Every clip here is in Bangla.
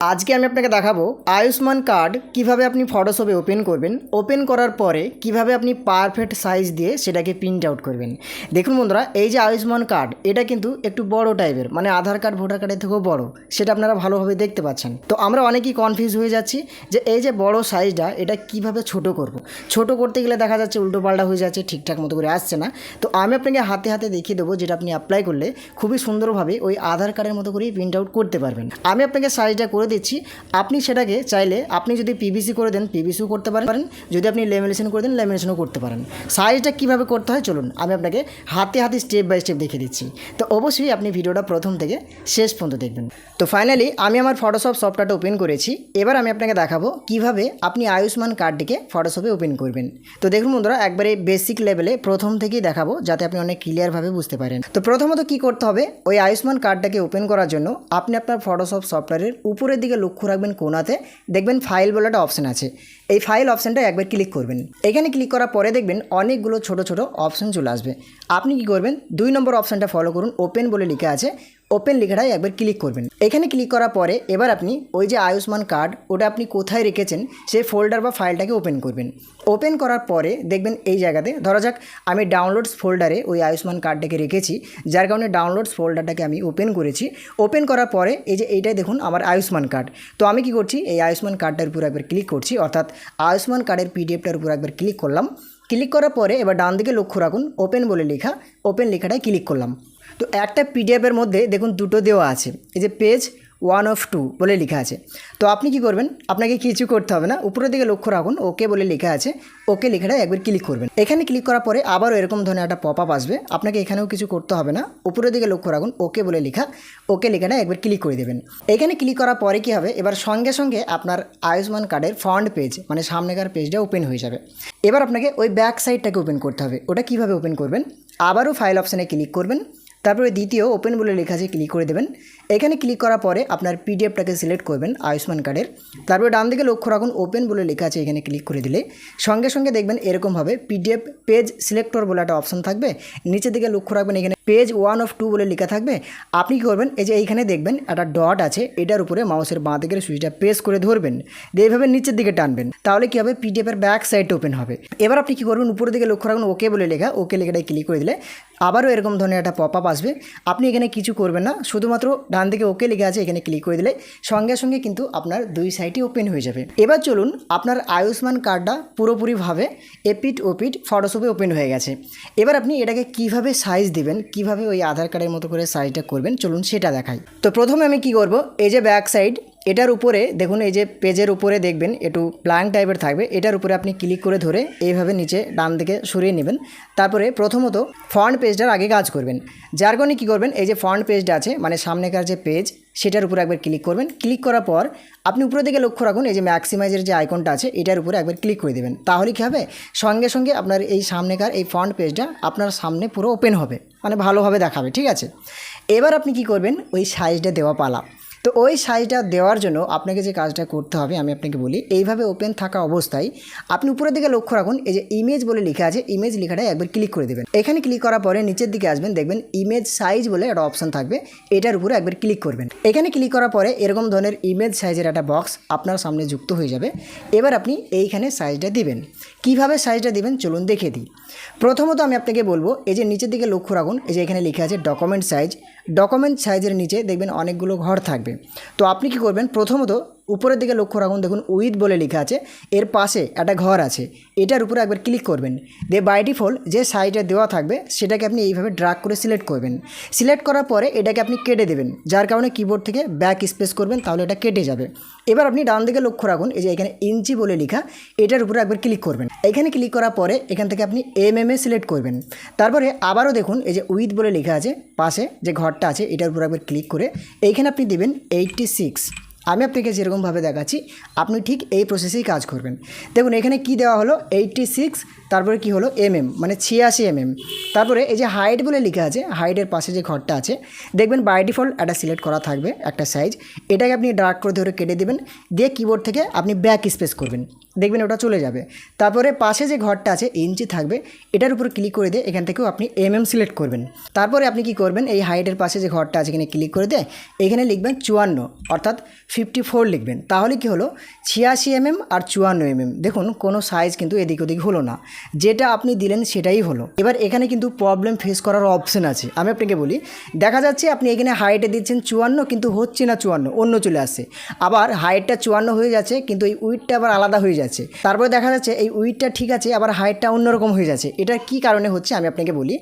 আজকে আমি আপনাকে দেখাবো আয়ুষ্মান কার্ড কিভাবে আপনি ফটোশপে ওপেন করবেন, ওপেন করার পরে কিভাবে আপনি পারফেক্ট সাইজ দিয়ে সেটাকে প্রিন্ট আউট করবেন। দেখুন বন্ধুরা, এই যে আয়ুষ্মান কার্ড এটা কিন্তু একটু বড় টাইপের, মানে আধার কার্ড ভোটার কার্ডের থেকেও বড়, সেটা আপনারা ভালোভাবে দেখতে পাচ্ছেন। তো আমরা অনেকেই কনফিউজ হয়ে যাচ্ছি যে এই যে বড় সাইজটা এটা কিভাবে ছোট করব। ছোট করতে গেলে দেখা যাচ্ছে উল্টোপাল্টা হয়ে যাচ্ছে, ঠিকঠাক মতো করে আসছে না। তো আমি আপনাকে হাতে হাতে দেখিয়ে দেবো, যেটা আপনি অ্যাপ্লাই করলে খুবই সুন্দরভাবে ওই আধার কার্ডের মতো করেই প্রিন্ট আউট করতে পারবেন। আমি আপনাকে সাইজটা করে দিচ্ছি, আপনি সেটাকে চাইলে আপনি যদি পিভিসি করে দেন পিভিসিও করতে পারেন, যদি আপনি লেমিনেশন করে দেন লেমিনেশনও করতে পারেন। সাইজটা কীভাবে করতে হয় চলুন আমি আপনাকে হাতে হাতে স্টেপ বাই স্টেপ দেখিয়ে দিচ্ছি। তো অবশ্যই আপনি ভিডিওটা প্রথম থেকে শেষ পর্যন্ত দেখবেন। তো ফাইনালি আমি আমার ফটোশপ সফটওয়্যারটা ওপেন করেছি। এবার আমি আপনাকে দেখাবো কিভাবে আপনি আয়ুষ্মান কার্ডটিকে ফটোশপে ওপেন করবেন। তো দেখুন বন্ধুরা, একবারে বেসিক লেভেলে প্রথম থেকেই দেখাবো যাতে আপনি অনেক ক্লিয়ারভাবে বুঝতে পারেন। তো প্রথমত কী করতে হবে, ওই আয়ুষ্মান কার্ডটাকে ওপেন করার জন্য আপনি আপনার ফটোশপ সফটওয়্যারের উপরের দিকে লক্ষ্য রাখবেন, কোণাতে দেখবেন ফাইল বলে একটা অপশান আছে। এই ফাইল অপশানটা একবার ক্লিক করবেন। এখানে ক্লিক করার পরে দেখবেন অনেকগুলো ছোট ছোট অপশান চলে আসবে। আপনি কি করবেন, 2 নম্বর অপশানটা ফলো করুন, ওপেন বলে লেখা আছে, ওপেন লেখাটাই একবার ক্লিক করবেন। এখানে ক্লিক করার পরে এবার আপনি ওই যে আয়ুষ্মান কার্ড ওটা আপনি কোথায় রেখেছেন সেই ফোল্ডার বা ফাইলটাকে ওপেন করবেন। ওপেন করার পরে দেখবেন এই জায়গাতে, ধরা যাক আমি ডাউনলোডস ফোল্ডারে ওই আয়ুষ্মান কার্ডটাকে রেখেছি, যার কারণে ডাউনলোডস ফোল্ডারটাকে আমি ওপেন করেছি। ওপেন করার পরে এই যে এইটাই দেখুন আমার আয়ুষ্মান কার্ড। তো আমি কি করছি, এই আয়ুষ্মান কার্ডটার উপর একবার ক্লিক করছি, অর্থাৎ আয়ুষ্মান কার্ডের পিডিএফটার উপর একবার ক্লিক করলাম। ক্লিক করার পরে এবার ডান দিকে লক্ষ্য রাখুন, ওপেন বলে লেখা, ওপেন লেখাটায় ক্লিক করলাম। তো একটা পিডিএফের মধ্যে দেখুন দুটো দেওয়া আছে, এই যে পেজ 1 of 2 বলে লেখা আছে। তো আপনি কি করবেন, আপনাকে কিছু করতে হবে না, উপরের দিকে লক্ষ্য রাখুন, ওকে বলে লেখা আছে, ওকে লেখাটা একবার ক্লিক করবেন। এখানে ক্লিক করার পরে আবারও এরকম ধরনের একটা পপ আপ আসবে, আপনাকে এখানেও কিছু করতে হবে না, উপরের দিকে লক্ষ্য রাখুন, ওকে বলে লেখা, ওকে লেখাটা একবার ক্লিক করে দেবেন। এখানে ক্লিক করার পরে কী হবে, এবার সঙ্গে সঙ্গে আপনার আয়ুষ্মান কার্ডের ফ্রন্ট পেজ মানে সামনেকার পেজটা ওপেন হয়ে যাবে। এবার আপনাকে ওই ব্যাক সাইডটাকে ওপেন করতে হবে। ওটা কীভাবে ওপেন করবেন, আবারও ফাইল অপশানে ক্লিক করবেন, তারপরে দ্বিতীয় ওপেন বলে লেখা আছে, ক্লিক করে দেবেন। এখানে ক্লিক করার পরে আপনার পিডিএফটাকে সিলেক্ট করবেন আয়ুষ্মান কার্ডের, তারপরে ডান দিকে লক্ষ্য রাখুন, ওপেন বলে লেখা আছে, এখানে ক্লিক করে দিলে সঙ্গে সঙ্গে দেখবেন এরকমভাবে পিডিএফ পেজ সিলেক্টর বলে একটা অপশন থাকবে। নিচের দিকে লক্ষ্য রাখবেন, এখানে পেজ 1 of 2 বলে লেখা থাকবে। আপনি কী করবেন, এই যে এইখানে দেখবেন একটা ডট আছে, এটার উপরে মাউসের বাঁ দিকের সুইচটা প্রেস করে ধরবেন, দিয়ে এইভাবে নিচের দিকে টানবেন, তাহলে কী হবে, পিডিএফের ব্যাক সাইডটা ওপেন হবে। এবার আপনি কী করবেন, উপরের দিকে লক্ষ্য রাখুন, ওকে বলে লেখা, ওকে লেখাটাই ক্লিক করে দিলে আবারও এরকম ধরনের একটা পপ আপ আসবে। আপনি এখানে কিছু করবেন না, শুধুমাত্র ডান দিকে ওকে লেখা আছে, এখানে ক্লিক করে দিলে সঙ্গে সঙ্গে কিন্তু আপনার দুই সাইডই ওপেন হয়ে যাবে। এবার চলুন, আপনার আয়ুষ্মান কার্ডটা পুরোপুরিভাবে এপিট ওপিট ফটোশপে ওপেন হয়ে গেছে। এবার আপনি এটাকে কিভাবে সাইজ দেবেন, কিভাবে ওই আধার কার্ডের মতো করে সাইজটা করবেন চলুন সেটা দেখাই। তো প্রথমে আমি কি করব, এই যে ব্যাক সাইড এটার উপরে দেখুন, এই যে পেজের উপরে দেখবেন একটু ব্ল্যাঙ্ক টাইপের থাকবে, এটার উপরে আপনি ক্লিক করে ধরে এইভাবে নিচে ডান দিকে সরিয়ে নেবেন। তারপরে প্রথমত ফ্রন্ট পেজটার আগে কাজ করবেন, যার কারণে কী করবেন, এই যে ফ্রন্ট পেজটা আছে মানে সামনেকার যে পেজ সেটার উপরে একবার ক্লিক করবেন। ক্লিক করার পর আপনি উপরের দিকে লক্ষ্য রাখুন, এই যে ম্যাক্সিমাইজের যে আইকনটা আছে এটার উপরে একবার ক্লিক করে দেবেন। তাহলে কী হবে, সঙ্গে সঙ্গে আপনার এই সামনেকার এই ফ্রন্ট পেজটা আপনার সামনে পুরো ওপেন হবে, মানে ভালোভাবে দেখাবে, ঠিক আছে। এবার আপনি কি করবেন, ওই সাইজটা দেওয়া পালা। তো ওই সাইজটা দেওয়ার জন্য আপনাকে যে কাজটা করতে হবে আমি আপনাকে বলি, এইভাবে ওপেন থাকা অবস্থায় আপনি উপরের দিকে লক্ষ্য রাখুন, এই যে ইমেজ বলে লেখা আছে, ইমেজ লেখাটাই একবার ক্লিক করে দেবেন। এখানে ক্লিক করার পরে নিচের দিকে আসবেন, দেখবেন ইমেজ সাইজ বলে একটা অপশান থাকবে, এটার উপরে একবার ক্লিক করবেন। এখানে ক্লিক করার পরে এরকম ধরনের ইমেজ সাইজের একটা বক্স আপনার সামনে যুক্ত হয়ে যাবে। এবার আপনি এইখানে সাইজটা দিবেন। কিভাবে সাইজটা দিবেন চলুন দেখে দিই। প্রথমত আমি আপনাকে বলবো, এই যে নিচের দিকে লক্ষ্য রাখুন, এই যে এখানে লেখা আছে ডকুমেন্ট সাইজ, ডকুমেন্ট সাইজের নিচে দেখবেন অনেকগুলো ঘর থাকবে। তো আপনি কি করবেন, প্রথমত উপরের দিকে লক্ষ্য রাখুন, দেখুন উইথ বলে লেখা আছে, এর পাশে একটা ঘর আছে, এটার উপরে একবার ক্লিক করবেন। দিয়ে বাই ডিফল্ট যে সাইজটা দেওয়া থাকবে সেটাকে আপনি এইভাবে ড্র্যাগ করে সিলেক্ট করবেন। সিলেক্ট করার পরে এটাকে আপনি কেটে দেবেন, যার কারণে কিবোর্ড থেকে ব্যাক স্পেস করবেন, তাহলে এটা কেটে যাবে। এবার আপনি ডান দিকে লক্ষ্য রাখুন, এই যে এখানে ইঞ্চি বলে লেখা, এটার উপরে একবার ক্লিক করবেন। এখানে ক্লিক করার পরে এখান থেকে আপনি এমএমএ সিলেক্ট করবেন। তারপরে আবারও দেখুন, এই যে উইথ বলে লেখা আছে, পাশে যে ঘরটা আছে এটার উপরে একবার ক্লিক করে এইখানে আপনি দেবেন 86। আমি আপনাকে যেরকমভাবে দেখাচ্ছি আপনি ঠিক এই প্রসেসেই কাজ করবেন। দেখুন এখানে কি দেওয়া হলো, 86 তারপরে কি হলো এমএম মানে 86 এমএম। তারপরে এই যে হাইট বলে লেখা আছে, হাইটের পাশে যে ঘরটা আছে দেখবেন বাই ডিফল্ট একটা সিলেক্ট করা থাকবে একটা সাইজ, এটাকে আপনি ড্রাগ করে ধরে কেটে দেবেন, দিয়ে কিবোর্ড থেকে আপনি ব্যাক স্পেস করবেন, দেখবেন ওটা চলে যাবে। তারপরে পাশে যে ঘরটা আছে ইঞ্চি থাকবে, এটার উপর ক্লিক করে দিয়ে এখান থেকেও আপনি এমএম সিলেক্ট করবেন। তারপরে আপনি কি করবেন, এই হাইটের পাশে যে ঘরটা আছে এখানে ক্লিক করে দিয়ে এখানে লিখবেন 54 অর্থাৎ 54 লিখবেন। তাহলে কি হলো 86 এমএম আর 54 এমএম। দেখুন কোনো সাইজ কিন্তু এদিক ওদিক হলো না, যেটা আপনি দিলেন সেটাই হলো। এবার এখানে কিন্তু প্রবলেম ফেস করার অপশন আছে, আমি আপনাকে বলি। দেখা যাচ্ছে আপনি এখানে হাইটে দিচ্ছেন 54 কিন্তু হচ্ছে না 54, অন্য চলে আসছে। আবার হাইটটা 54 হয়ে যাচ্ছে কিন্তু এই উইডটা আবার আলাদা হয়ে যাচ্ছে। তারপরে দেখা যাচ্ছে এই উইডটা ঠিক আছে আবার হাইটটা অন্যরকম হয়ে যাচ্ছে। এটা কি কারণে হচ্ছে আমি আপনাকে বলি।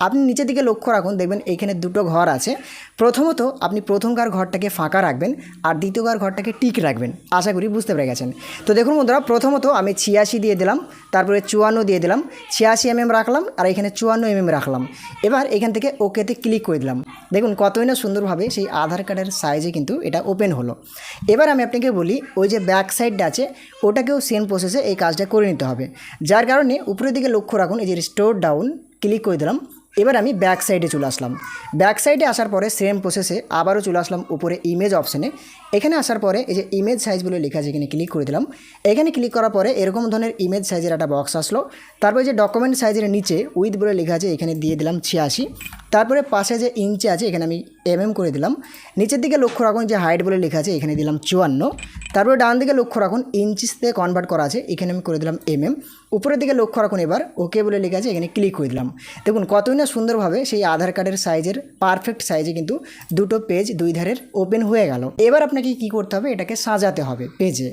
আপনি নিচের দিকে লক্ষ্য রাখুন, দেখবেন এইখানে দুটো ঘর আছে। প্রথমত আপনি প্রথমকার ঘরটাকে ফাঁকা রাখবেন আর দ্বিতীয়কার ঘরটাকে টিক রাখবেন। আশা করি বুঝতে পেরে গেছেন। তো দেখুন বন্ধুরা, প্রথমত আমি 86 দিয়ে দিলাম, তারপরে 54 দিয়ে দিলাম, 86 এমএম রাখলাম আর এখানে 54 এমএম রাখলাম। এবার এখান থেকে ওকেতে ক্লিক করে দিলাম। দেখুন কতই না সুন্দরভাবে সেই আধার কার্ডের সাইজে কিন্তু এটা ওপেন হলো। এবার আমি আপনাকে বলি ওই যে ব্যাক সাইডটা আছে ওটাকেও সেম প্রসেসে এই কাজটা করে নিতে হবে। যার কারণে উপরের দিকে লক্ষ্য রাখুন, এই যে রিস্টোর ডাউন ক্লিক করে দিলাম। এবার আমি ব্যাক সাইডে চলে আসলাম। ব্যাক সাইডে আসার পরে সেম প্রসেসে আবারও চলে আসলাম উপরে ইমেজ অপশানে। এখানে আসার পরে এই যে ইমেজ সাইজ বলে লেখা আছে এখানে ক্লিক করে দিলাম। এখানে ক্লিক করার পরে এরকম ধরনের ইমেজ সাইজের একটা বক্স আসলো। তারপরে যে ডকুমেন্ট সাইজের নিচে উইথ বলে লেখা আছে এখানে দিয়ে দিলাম 86। তারপরে পাশে যে ইঞ্চি আছে এখানে আমি এমএম করে দিলাম। নিচের দিকে লক্ষ্য রাখুন যে হাইট বলে লেখা আছে এখানে দিলাম 54। তারপরে ডান দিকে লক্ষ্য রাখুন ইঞ্চিসতে কনভার্ট করা আছে এখানে আমি করে দিলাম এমএম। উপরের দিকে লক্ষ্য রাখুন এবার ওকে বলে লেখা আছে এখানে ক্লিক করে দিলাম। দেখুন কতই না সুন্দরভাবে সেই আধার কার্ডের সাইজের পারফেক্ট সাইজে কিন্তু দুটো পেজ দুই ধারের ওপেন হয়ে গেল। এবার আপনাকে কি করতে হবে, এটাকে সাজাতে হবে পেজে।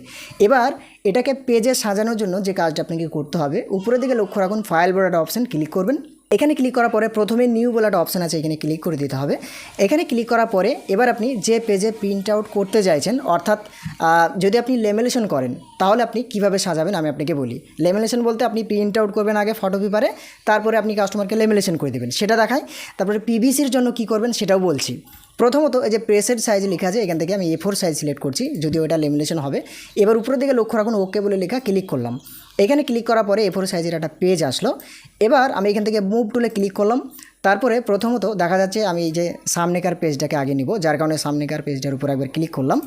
এবার এটাকে পেজে সাজানোর জন্য যে কাজটা আপনাকে করতে হবে, উপরের দিকে লক্ষ্য রাখুন ফাইল বলে একটা অপশান ক্লিক করবেন। এখানে ক্লিক করার পরে প্রথমে নিউ বলে একটা অপশান আছে এখানে ক্লিক করে দিতে হবে। এখানে ক্লিক করার পরে এবার আপনি যে পেজে প্রিন্ট আউট করতে চাইছেন, অর্থাৎ যদি আপনি লেমিনেশন করেন তাহলে আপনি কিভাবে সাজাবেন আমি আপনাকে বলি। লেমিনেশন বলতে আপনি প্রিন্ট আউট করবেন আগে ফটো পেপারে, তারপরে আপনি কাস্টমারকে লেমিনেশন করে দেবেন, সেটা দেখায়। তারপরে পিভিসির জন্য কি করবেন সেটাও বলছি। প্রথমত এই যে প্রেসের সাইজ লেখা আছে এখান থেকে আমি A4 সাইজ সিলেক্ট করছি, যদিও এটা লেমিনেশন হবে। এবার উপরের দিকে লক্ষ্য রাখুন ওকে বলে লেখা ক্লিক করলাম। এখানে ক্লিক করার পরে A4 সাইজের একটা পেজ আসলো। এবার আমি এখান থেকে মুভ টুলে ক্লিক করলাম। তারপরে প্রথমত দেখা যাচ্ছে আমি এই যে সামনেকার পেজটাকে আগে নিব, যার কারণে সামনেকার পেজটার উপর একবার ক্লিক করলাম।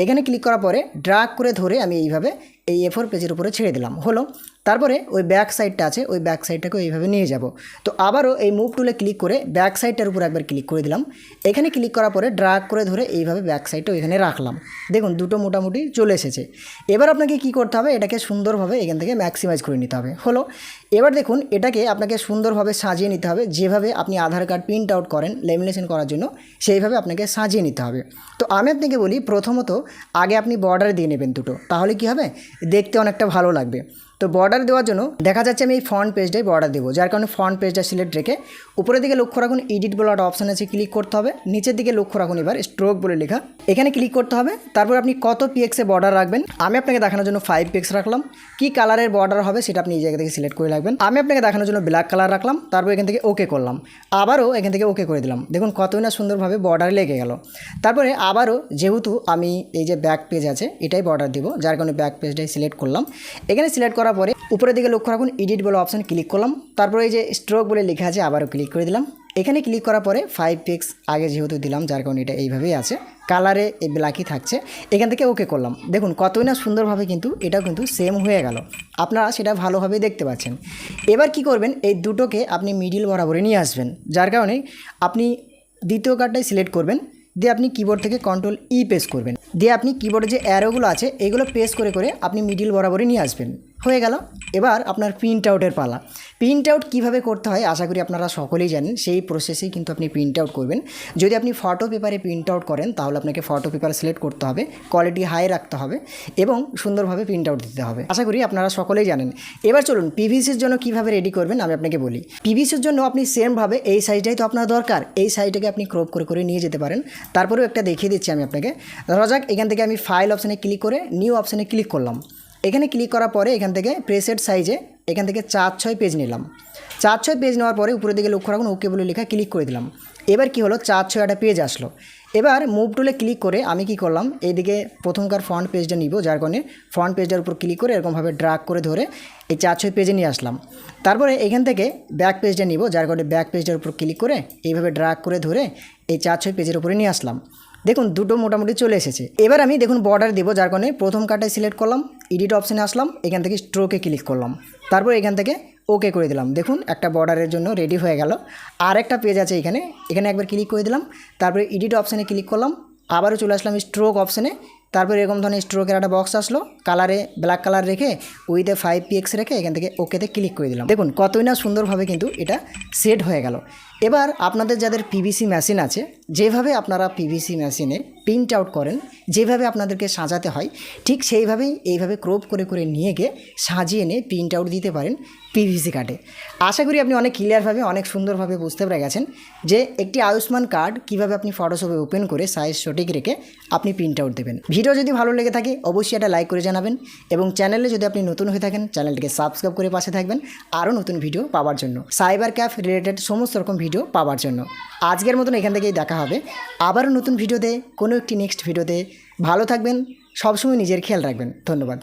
এখানে ক্লিক করার পরে ড্র্যাগ করে ধরে আমি এইভাবে এই A4 পেজের উপরে ছেড়ে দিলাম, হলো। তারপরে ওই ব্যাক সাইডটা আছে ওই ব্যাক সাইডটাকে এইভাবে নিয়ে যাব। তো আবারও এই মুভ টুলে ক্লিক করে ব্যাক সাইডটার উপর একবার ক্লিক করে দিলাম। এখানে ক্লিক করার পরে ড্র্যাগ করে ধরে এইভাবে ব্যাক সাইডটা এখানে রাখলাম। দেখুন দুটো মোটামুটি চলে এসেছে। এবার আপনাকে কি করতে হবে, এটাকে সুন্দরভাবে এখান থেকে ম্যাক্সিমাইজ করে নিতে হবে, হলো। এবার দেখুন এটাকে আপনাকে সুন্দরভাবে সাজিয়ে নিতে হবে, যেভাবে আপনি আধার কার্ড প্রিন্ট আউট করেন লেমিনেশন করার জন্য সেইভাবে আপনাকে সাজিয়ে নিতে হবে। তো আমি আপনাকে বলি প্রথমত আগে আপনি বর্ডার দিয়ে নেবেন দুটো, তাহলে কি হবে দেখতে অনেকটা ভালো লাগবে। তো বর্ডার দেওয়ার জন্য দেখা যাচ্ছে আমি এই ফ্রন্ট পেজটাই বর্ডার দেবো, যার কারণে ফ্রন্ট পেজটা সিলেক্ট রেখে উপরের দিকে লক্ষ্য রাখুন এডিট বলে একটা অপশান আছে ক্লিক করতে হবে। নিচের দিকে লক্ষ্য রাখুন এবার স্ট্রোক বলে লেখা এখানে ক্লিক করতে হবে। তারপর আপনি কত পিএক্সে বর্ডার রাখবেন, আমি আপনাকে দেখানোর জন্য 5 পিএক্স রাখলাম। কি কালারের বর্ডার হবে সেটা আপনি এই জায়গা থেকে সিলেক্ট করে রাখবেন। আমি আপনাকে দেখানোর জন্য ব্ল্যাক কালার রাখলাম। তারপর এখান থেকে ওকে করলাম, আবারও এখান থেকে ওকে করে দিলাম। দেখুন কতই না সুন্দরভাবে বর্ডার লেগে গেল। তারপরে আবারও যেহেতু আমি এই যে ব্যাক পেজ আছে এটাই বর্ডার দিব, যার কারণে ব্যাক পেজটাই সিলেক্ট করলাম। এখানে সিলেক্ট করার পরে উপরের দিকে লক্ষ্য রাখুন এডিট বলে অপশান ক্লিক করলাম। তারপরে এই যে স্ট্রোক বলে লেখা আছে আবারও ক্লিক করে দিলাম। এখানে ক্লিক করার পরে 5 পিক্স আগে যেহেতু দিলাম যার কারণে এটা এইভাবেই আছে, কালারে এই ব্ল্যাকই থাকছে। এখান থেকে ওকে করলাম। দেখুন কতই না সুন্দরভাবে কিন্তু এটাও কিন্তু সেম হয়ে গেল, আপনারা সেটা ভালোভাবে দেখতে পাচ্ছেন। এবার কি করবেন, এই দুটোকে আপনি মিডিল বরাবরে নিয়ে আসবেন, যার কারণে আপনি দ্বিতীয় কার্ডটাই সিলেক্ট করবেন, দিয়ে আপনি কিবোর্ড থেকে কন্ট্রোল ই প্রেস করবেন, দিয়ে আপনি কিবোর্ডে যে অ্যারোগুলো আছে এগুলো প্রেস করে করে আপনি মিডিল বরাবরই নিয়ে আসবেন। হয়ে গেল। এবার আপনার প্রিন্ট আউটের পালা। প্রিন্ট আউট কীভাবে করতে হয় আশা করি আপনারা সকলেই জানেন, সেই প্রসেসেই কিন্তু আপনি প্রিন্ট আউট করবেন। যদি আপনি ফটো পেপারে প্রিন্ট আউট করেন তাহলে আপনাকে ফটো পেপার সিলেক্ট করতে হবে, কোয়ালিটি হাই রাখতে হবে এবং সুন্দরভাবে প্রিন্ট আউট দিতে হবে। আশা করি আপনারা সকলেই জানেন। এবার চলুন পিভিসির জন্য কীভাবে রেডি করবেন আমি আপনাকে বলি। পিভিসির জন্য আপনি সেমভাবে এই সাইজটাই তো আপনার দরকার, এই সাইজটাকে আপনি ক্রপ করে করে নিয়ে যেতে পারেন। তারপরেও একটা দেখিয়ে দিচ্ছি আমি আপনাকে। ধরা যাক এখান থেকে আমি ফাইল অপশানে ক্লিক করে নিউ অপশানে ক্লিক করলাম। এখানে ক্লিক করার পরে এখান থেকে প্রেসেড সাইজে এখান থেকে 4-6 পেজ নিলাম। 4-6 পেজ নেওয়ার পরে উপরের দিকে লক্ষ্য রাখুন ওকে বলে লেখা ক্লিক করে দিলাম। এবার কি হলো 4-6 একটা পেজ আসলো। এবার মুভ টুলে ক্লিক করে আমি কি করলাম, এইদিকে প্রথমকার ফ্রন্ট পেজটা নিব, যার কারণে ফ্রন্ট পেজটার উপর ক্লিক করে এরকমভাবে ড্রাগ করে ধরে এই 4-6 পেজে নিয়ে আসলাম। তারপরে এখান থেকে ব্যাক পেজটা নিব, যার কারণে ব্যাক পেজটার উপর ক্লিক করে এইভাবে ড্রাগ করে ধরে এই 4-6 পেজের উপরে নিয়ে আসলাম। দেখুন দুটো মোটামুটি চলে এসেছে। এবার আমি দেখুন বর্ডার দেবো, যার কারণে প্রথম কার্ডটাই সিলেক্ট করলাম, এডিট অপশানে আসলাম, এখান থেকে স্ট্রোকে ক্লিক করলাম, তারপর এখান থেকে ওকে করে দিলাম। দেখুন একটা বর্ডারের জন্য রেডি হয়ে গেল। আর একটা পেজ আছে এখানে একবার ক্লিক করে দিলাম, তারপরে এডিট অপশানে ক্লিক করলাম, আবারও চলে আসলাম স্ট্রোক অপশানে, তারপরে এরকম ধরনের স্ট্রোকের একটা বক্স আসলো, কালারে ব্ল্যাক কালার রেখে উইথে 5px রেখে এখান থেকে ওকেতে ক্লিক করে দিলাম। দেখুন কতই না সুন্দরভাবে কিন্তু এটা সেট হয়ে গেল। এবার আপনাদের যাদের পিভিসি মেশিন আছে, যেভাবে আপনারা পিভিসি মেশিনে প্রিন্ট আউট করেন, যেভাবে আপনাদেরকে সাজাতে হয়, ঠিক সেইভাবেই এইভাবে ক্রপ করে করে নিয়ে গিয়ে সাজিয়ে নিয়ে প্রিন্ট আউট দিতে পারেন পিভিসি কার্ডে। আশা করি আপনি অনেক ক্লিয়ারভাবে অনেক সুন্দরভাবে বুঝতে পেরে গেছেন যে একটি আয়ুষ্মান কার্ড কীভাবে আপনি ফটোশপে ওপেন করে সাইজ সঠিক রেখে আপনি প্রিন্ট আউট দেবেন। ভিডিও যদি ভালো লেগে থাকে অবশ্যই এটা লাইক করে জানাবেন, এবং চ্যানেলে যদি আপনি নতুন হয়ে থাকেন চ্যানেলটিকে সাবস্ক্রাইব করে পাশে থাকবেন আরও নতুন ভিডিও পাওয়ার জন্য, সাইবার ক্যাফ রিলেটেড সমস্ত রকম ভিডিও পাওয়ার জন্য। আজকের মতন এখান থেকেই দেখা হবে আবারও নতুন ভিডিওতে, কোনো একটি নেক্সট ভিডিওতে। ভালো থাকবেন, সবসময় নিজের খেয়াল রাখবেন। ধন্যবাদ।